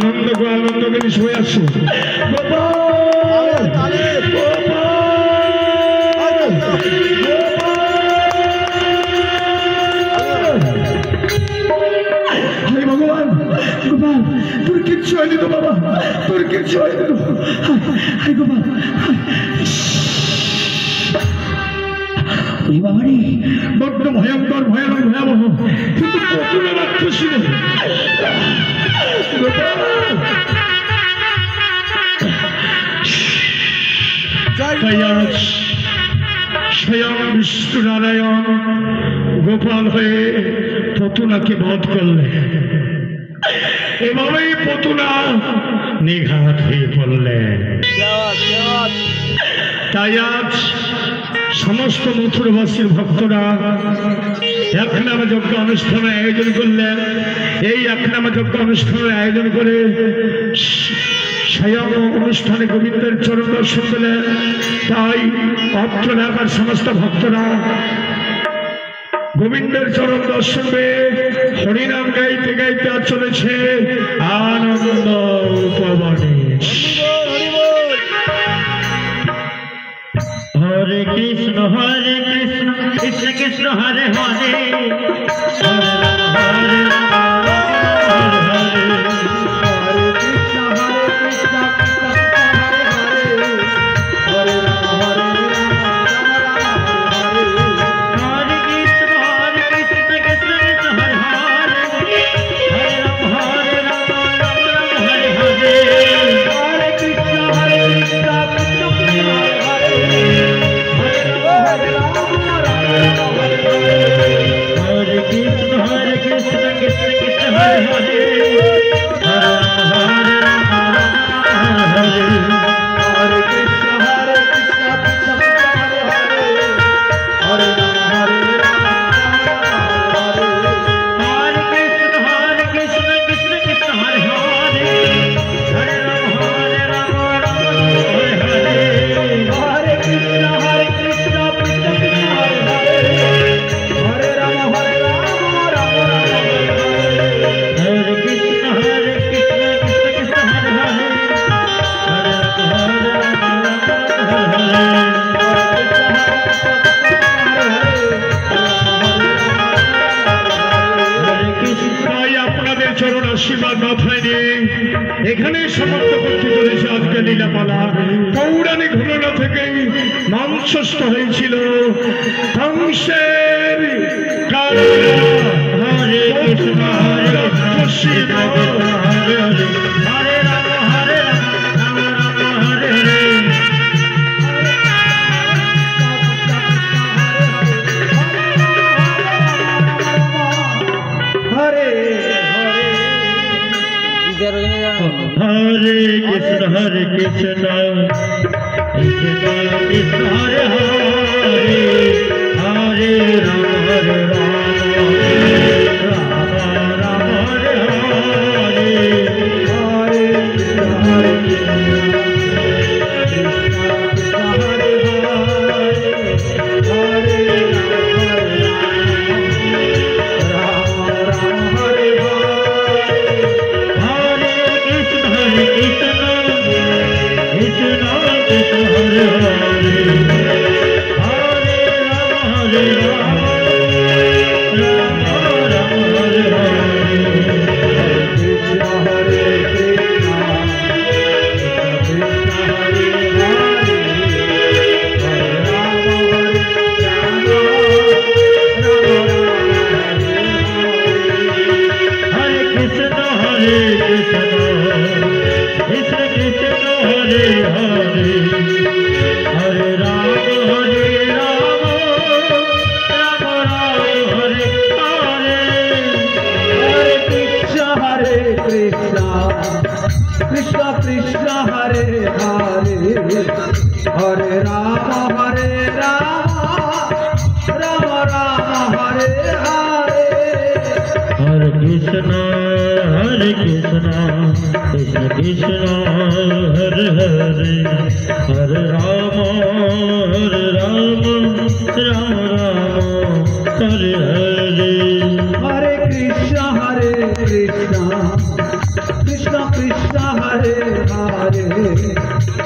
নন্দগোয়াল নন্দগিনী শুয়ে আছে। ভগবান গোপাল তোর কিচ্ছু হয়নি তো বাবা, তোর কিচ্ছু হয়নি তো। হাই গোপাল, ওই বাবারে বড্ড ভয়ঙ্কর ভয়ানক ভয়াবহ, কিন্তু কত রাক্ষসী রে স্বয়ং বিষ্ণু নারায়ণ গোপাল হয়ে পতুনাকে বধ করলে। এভাবেই পতুনা নিঘাত হয়ে পড়লেন। তাই আজ সমস্ত মথুরাবাসীর ভক্তরা একনামা যজ্ঞ অনুষ্ঠানের আয়োজন করলেন। এই একনামা যজ্ঞ অনুষ্ঠানের আয়োজন করে স্বয়ং অনুষ্ঠানে গোবিন্দের চরণ দর্শন পেলেন। তাই অত্র এলাকার সমস্ত ভক্তরা গোবিন্দের চরণ দর্শন পেয়ে হরিনাম গাইতে গাইতে চলেছে আনন্দ উপবনে। হরে কৃষ্ণ কৃষ্ণ কৃষ্ণ হরে হরে, হরে এখানে সমাপ্ত করতে চলেছে আজকে লীলাপালা। পৌরাণিক ঘটনা থেকেই মাংসস্থ হয়েছিল ধ্বংসের কারণ। হরে কৃষ্ণ হরে কৃষ্ণ হরে হরে, হরে রাম হরে রাম রাম রাম হরে হরে। হরে কৃষ্ণ হরে কৃষ্ণ কৃষ্ণ কৃষ্ণ হরে হরে, হরে রাম হরে রাম রাম রাম হরে হরে, হরে হরে কৃষ্ণ কৃষ্ণ হরে হরে, হরে রাম রাম হরে হরে, হরে কৃষ্ণ হরে কৃষ্ণ কৃষ্ণ কৃষ্ণ হরে হরে, হরে রাম হরে রাম রাম রাম হরে হরে, কৃষ্ণ হরে কৃষ্ণ কৃষ্ণ হরে হরে, হরে রাম হরে রাম রাম রাম হরে কৃষ্ণ হরে কৃষ্ণ কৃষ্ণ কৃষ্ণ হরে হরে, হরে রাম হরে রাম রাম রাম হরে হরে, হরে কৃষ্ণ হরে কৃষ্ণ কৃষ্ণ কৃষ্ণ হরে হরে, হরে রাম হরে রাম রাম রাম হরে হরে, হরে কৃষ্ণ কৃষ্ণ কৃষ্ণ হরে হরে, হরে রাম রাম রাম हरे हरे हरे कृष्ण कृष्ण कृष्ण कृष्ण हरे हरे